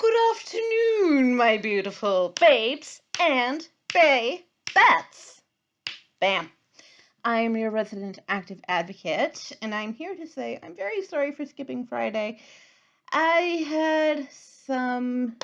Good afternoon, my beautiful babes and bae-bets. Bam. I'm your resident active advocate, and I'm here to say I'm very sorry for skipping Friday. I had some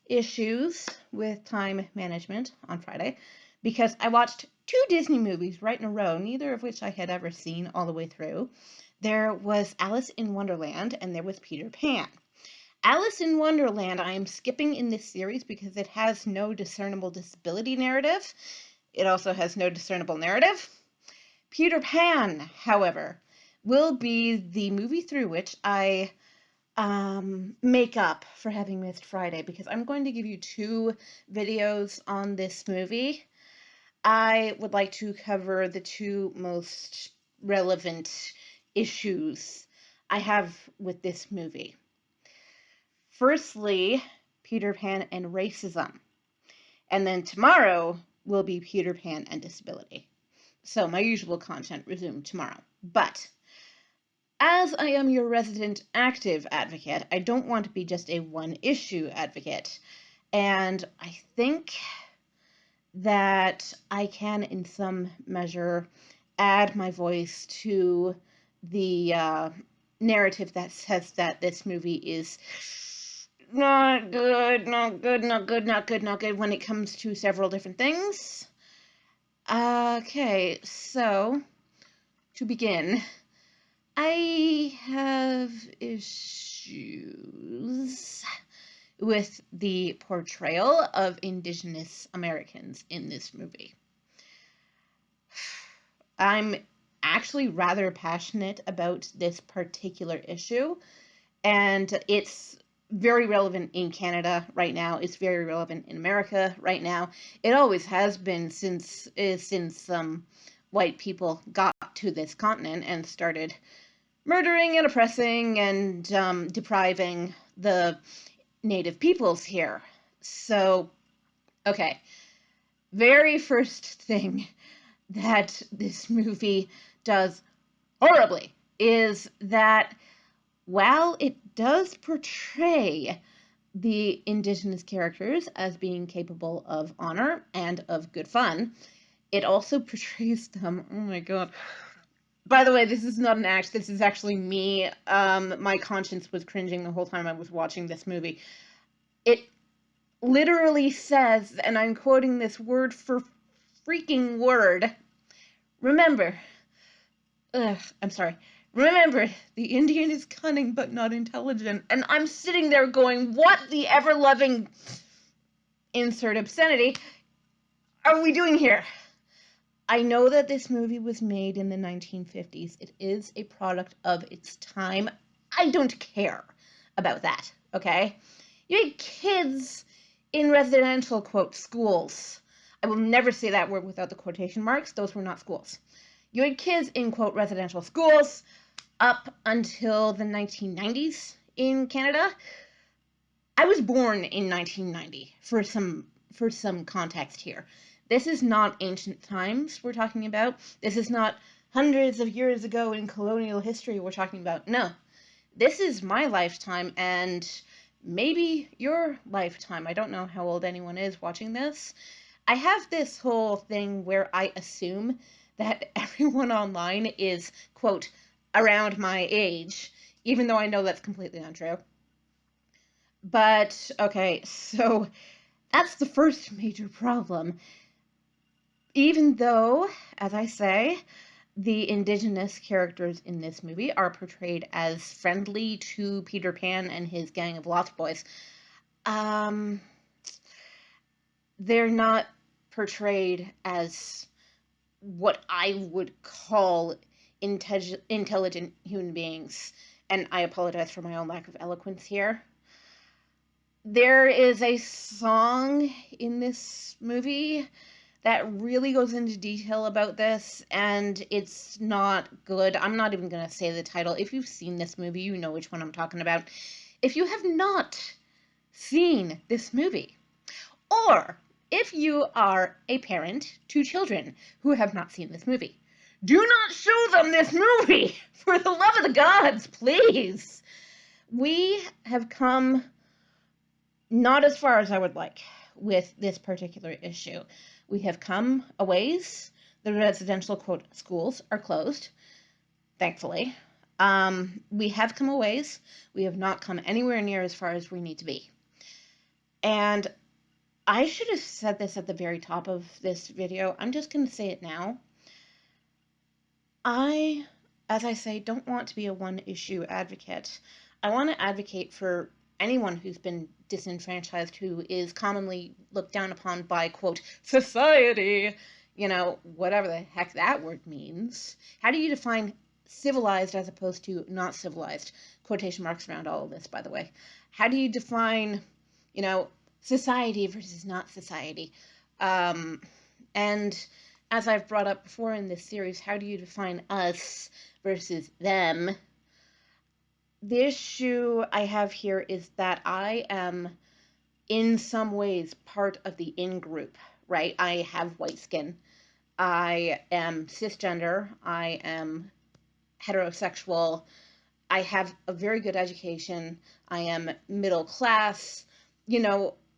issues with time management on Friday because I watched 2 Disney movies right in a row, neither of which I had ever seen all the way through. There was Alice in Wonderland, and there was Peter Pan. Alice in Wonderland I am skipping in this series because it has no discernible disability narrative. It also has no discernible narrative. Peter Pan, however, will be the movie through which I make up for having missed Friday, because I'm going to give you 2 videos on this movie. I would like to cover the 2 most relevant issues I have with this movie. Firstly, Peter Pan and racism. And then tomorrow will be Peter Pan and disability. So my usual content resumed tomorrow. But as I am your resident active advocate, I don't want to be just a one-issue advocate. And I think that I can, in some measure, add my voice to the narrative that says that this movie is not good when it comes to several different things. Okay, so to begin, I have issues with the portrayal of Indigenous Americans in this movie. I'm actually rather passionate about this particular issue, and it's very relevant in Canada right now. It's very relevant in America right now. It always has been since white people got to this continent and started murdering and oppressing and depriving the native peoples here. So, okay, very first thing that this movie does horribly is that while it does portray the Indigenous characters as being capable of honor and of good fun, it also portrays them, oh my god. By the way, this is not an act, this is actually me. My conscience was cringing the whole time I was watching this movie. It literally says, and I'm quoting this word for freaking word, remember, remember, the Indian is cunning but not intelligent. And I'm sitting there going, what the ever-loving, insert obscenity, are we doing here? I know that this movie was made in the 1950s. It is a product of its time. I don't care about that, okay? You had kids in residential, quote, schools. I will never say that word without the quotation marks. Those were not schools. You had kids in, quote, residential schools up until the 1990s in Canada. I was born in 1990, for some context here. This is not ancient times we're talking about. This is not hundreds of years ago in colonial history we're talking about. No, this is my lifetime and maybe your lifetime. I don't know how old anyone is watching this. I have this whole thing where I assume that everyone online is, quote, around my age, even though I know that's completely untrue. But, okay, so that's the first major problem. Even though, as I say, the Indigenous characters in this movie are portrayed as friendly to Peter Pan and his gang of Lost Boys, they're not portrayed as what I would call intelligent human beings, and I apologize for my own lack of eloquence here. There is a song in this movie that really goes into detail about this, and it's not good. I'm not even going to say the title. If you've seen this movie, you know which one I'm talking about. If you have not seen this movie, or if you are a parent to children who have not seen this movie, do not show them this movie! For the love of the gods, please! We have come not as far as I would like with this particular issue. We have come a ways. The residential quote schools are closed, thankfully. We have come a ways. We have not come anywhere near as far as we need to be. And I should have said this at the very top of this video. I'm just going to say it now. I, as I say, don't want to be a one-issue advocate. I want to advocate for anyone who's been disenfranchised, who is commonly looked down upon by, quote, society, whatever the heck that word means. How do you define civilized as opposed to not civilized? Quotation marks around all of this, by the way. How do you define, society versus not society? And as I've brought up before in this series, how do you define us versus them? The issue I have here is that I am in some ways part of the in group, right? I have white skin. I am cisgender. I am heterosexual. I have a very good education. I am middle class.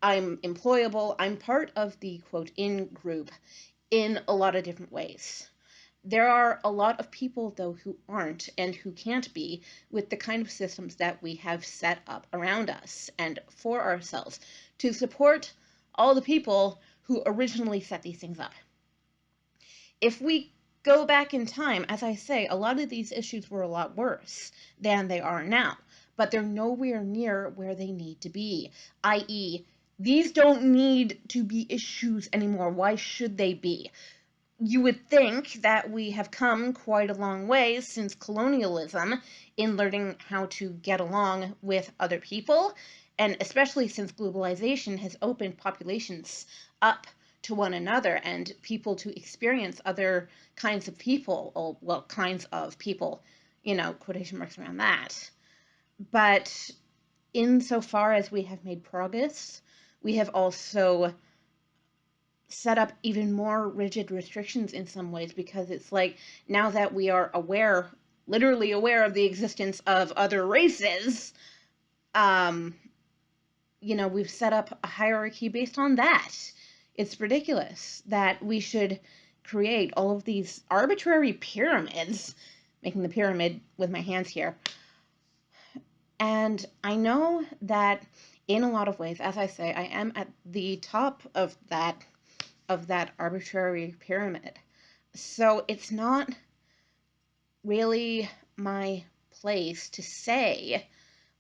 I'm employable. I'm part of the quote in group in a lot of different ways. There are a lot of people, though, who aren't and who can't be with the kind of systems that we have set up around us and for ourselves to support all the people who originally set these things up. If we go back in time, as I say, a lot of these issues were a lot worse than they are now, but they're nowhere near where they need to be, i.e., these don't need to be issues anymore. Why should they be? You would think that we have come quite a long way since colonialism in learning how to get along with other people, and especially since globalization has opened populations up to one another and people to experience other kinds of people, or, well, kinds of people, quotation marks around that. But insofar as we have made progress, we have also set up even more rigid restrictions in some ways, because it's like now that we are aware, literally aware of the existence of other races, we've set up a hierarchy based on that. It's ridiculous that we should create all of these arbitrary pyramids, making the pyramid with my hands here. And I know that in a lot of ways, as I say, I am at the top of that arbitrary pyramid. So it's not really my place to say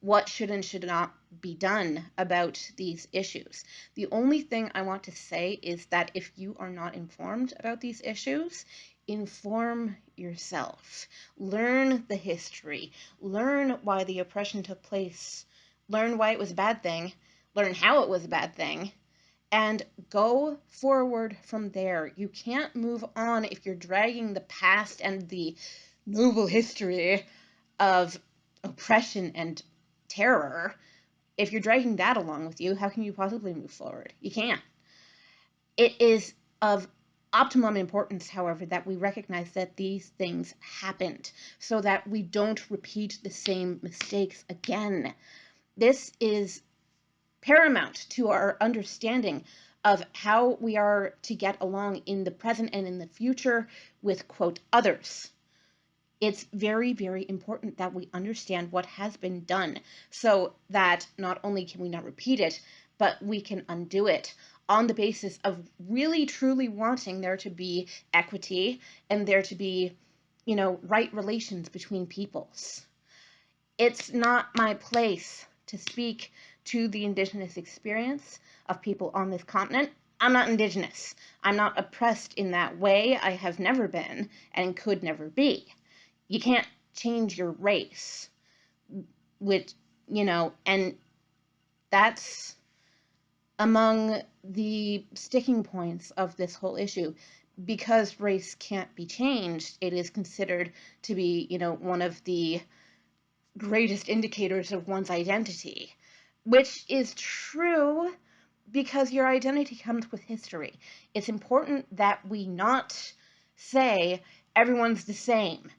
what should and should not be done about these issues. The only thing I want to say is that if you are not informed about these issues, inform yourself. Learn the history. Learn why the oppression took place. Learn why it was a bad thing. Learn how it was a bad thing. And go forward from there. You can't move on if you're dragging the past and the noble history of oppression and terror. If you're dragging that along with you, how can you possibly move forward? You can't. It is of optimum importance, however, that we recognize that these things happened so that we don't repeat the same mistakes again. This is paramount to our understanding of how we are to get along in the present and in the future with, quote, others. It's very, very important that we understand what has been done so that not only can we not repeat it, but we can undo it on the basis of really, truly wanting there to be equity and there to be, right relations between peoples. It's not my place to speak to the Indigenous experience of people on this continent. I'm not Indigenous. I'm not oppressed in that way. I have never been and could never be. You can't change your race, and that's among the sticking points of this whole issue. Because race can't be changed, it is considered to be, one of the greatest indicators of one's identity, which is true because your identity comes with history. It's important that we not say everyone's the same.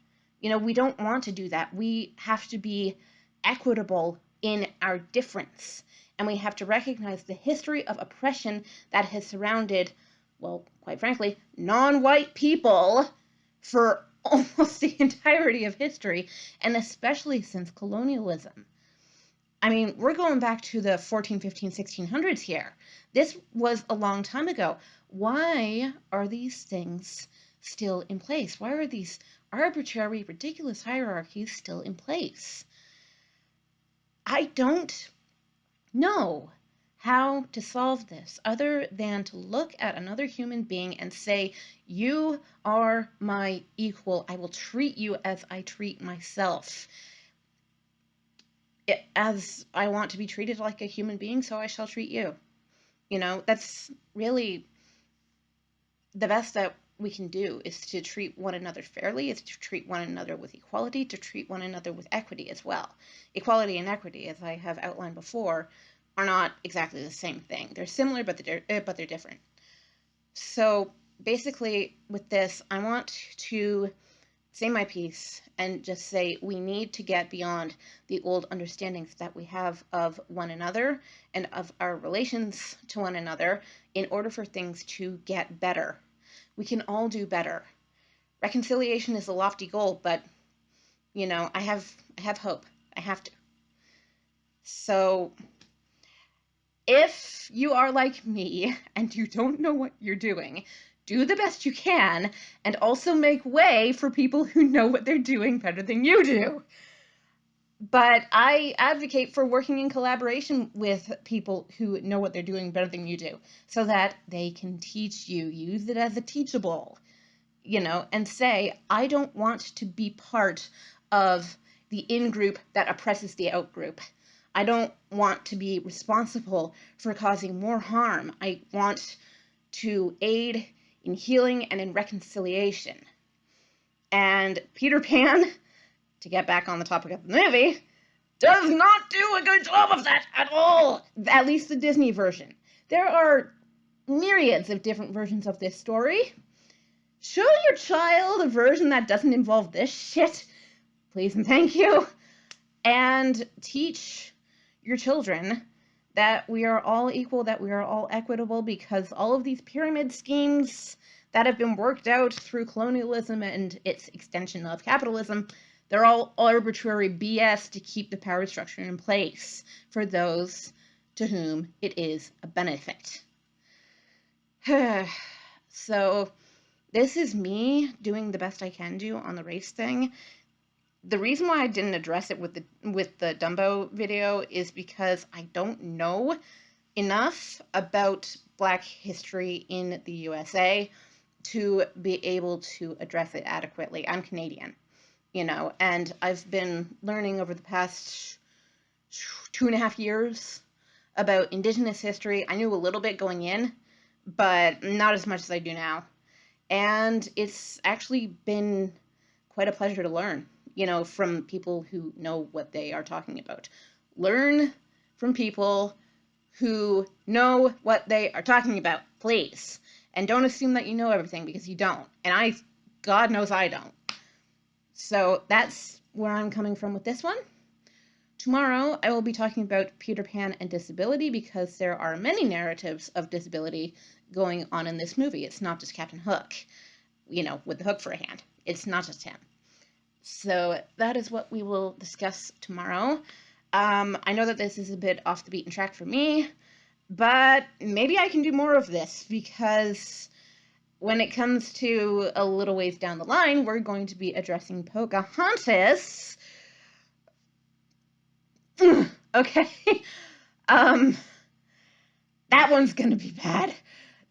We don't want to do that. We have to be equitable in our difference. and we have to recognize the history of oppression that has surrounded, well, quite frankly, non-white people for almost the entirety of history, and especially since colonialism. I mean, we're going back to the 14, 15, 1600s here. This was a long time ago. Why are these things still in place? Why are these arbitrary, ridiculous hierarchies still in place? I don't know how to solve this other than to look at another human being and say, you are my equal. I will treat you as I treat myself. As I want to be treated like a human being, so I shall treat you. You know, that's really the best that we can do, is to treat one another fairly, is to treat one another with equality, to treat one another with equity as well. Equality and equity, as I have outlined before, are not exactly the same thing. They're similar, but they're different. So basically with this, I want to say my piece and just say we need to get beyond the old understandings that we have of one another and of our relations to one another in order for things to get better. We can all do better. Reconciliation is a lofty goal, but you know, I have hope. I have to. So if you are like me and you don't know what you're doing, do the best you can, and also make way for people who know what they're doing better than you do. But I advocate for working in collaboration with people who know what they're doing better than you do, so that they can teach you. Use it as a teachable, you know, and say, I don't want to be part of the in-group that oppresses the out-group. I don't want to be responsible for causing more harm. I want to aid in healing and in reconciliation. And Peter Pan, to get back on the topic of the movie, does not do a good job of that at all. At least the Disney version. There are myriads of different versions of this story. Show your child a version that doesn't involve this shit, please and thank you. And teach your children that we are all equal, that we are all equitable, because all of these pyramid schemes that have been worked out through colonialism and its extension of capitalism, they're all arbitrary BS to keep the power structure in place for those to whom it is a benefit. So this is me doing the best I can do on the race thing. The reason why I didn't address it with the Dumbo video is because I don't know enough about Black history in the USA to be able to address it adequately. I'm Canadian, you know, and I've been learning over the past 2.5 years about Indigenous history. I knew a little bit going in, but not as much as I do now. And it's actually been quite a pleasure to learn, you know, from people who know what they are talking about. Learn from people who know what they are talking about, please. And don't assume that you know everything, because you don't. And God knows I don't. So that's where I'm coming from with this one. Tomorrow, I will be talking about Peter Pan and disability, because there are many narratives of disability going on in this movie. It's not just Captain Hook, you know, with the hook for a hand. It's not just him. So that is what we will discuss tomorrow. I know that this is a bit off the beaten track for me, but maybe I can do more of this, because when it comes to a little ways down the line, we're going to be addressing Pocahontas. Okay. That one's gonna be bad,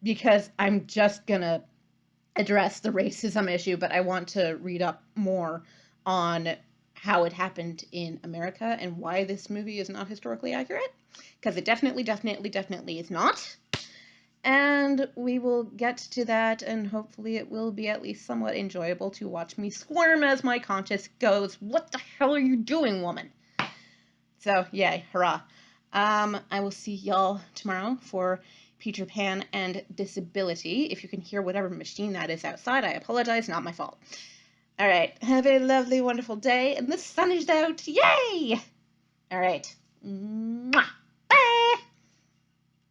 because I'm just gonna address the racism issue, but I want to read up more on how it happened in America and why this movie is not historically accurate, because it definitely is not. And we will get to that, and hopefully it will be at least somewhat enjoyable to watch me squirm as my conscience goes, what the hell are you doing, woman? So, yay, hurrah. I will see y'all tomorrow for Peter Pan and disability. If you can hear whatever machine that is outside, I apologize, not my fault. All right, have a lovely, wonderful day, and the sun is out, yay! All right, mwah!